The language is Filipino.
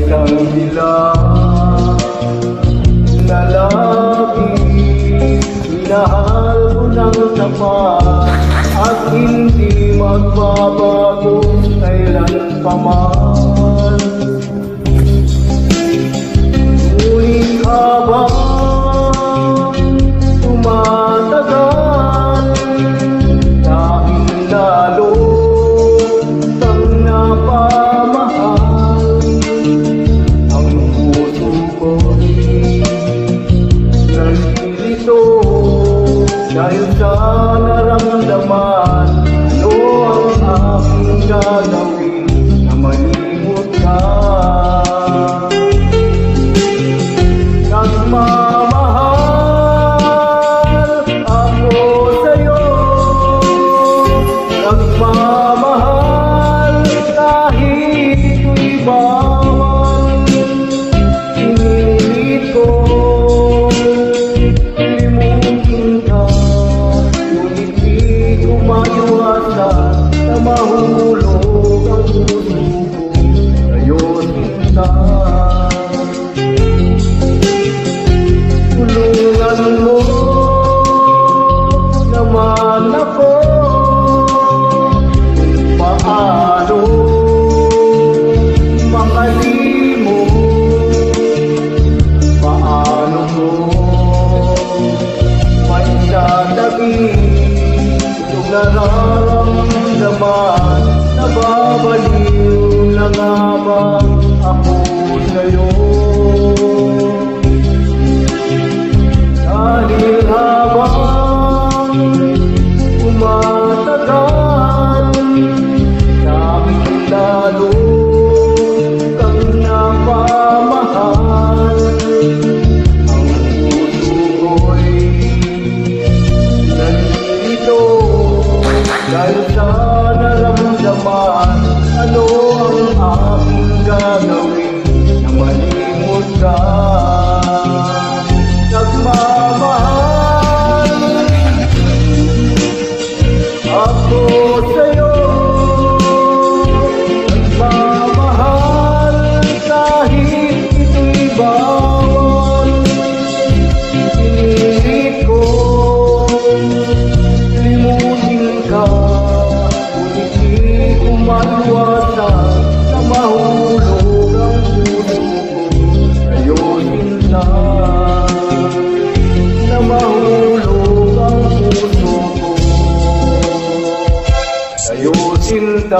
isang dilag na lagi minahal ko ng tapat at hindi magbabago kailan pa man. Ngunit habang tumatagal, dahil lalo kang napamahal, ang puso ko'y nalilito dahil sa naramdaman. Ano ang aking gagawin na malimot ka? Nagmamahal ako sa'yo, nagmamahal kahit ito'y bawal. Pinilit ko limutin ka, ngunit di ko maiwasan na mahulog ang puso ko sa'yo, sinta. Tulungan mo naman ako kung paano makalimot, paano ko maisasabing yung nararamdaman. Nababaliw na nga ba ako sa'yo? Dahil habang umatagal, sa'kin lalo kang napamahal. Ang puso ko'y nalilito dahil sa naramdaman. Ano ang aking gagawin na malimot ka? Nagmamahal ako sa'yo, nagmamahal kahit ito'y bawal. Pinilit ko limutin ka, ngunit di ko maiwasan na mahulog ang puso ko sa'yo, sinta. Na mahulog ang puso ko sa'yo, sinta.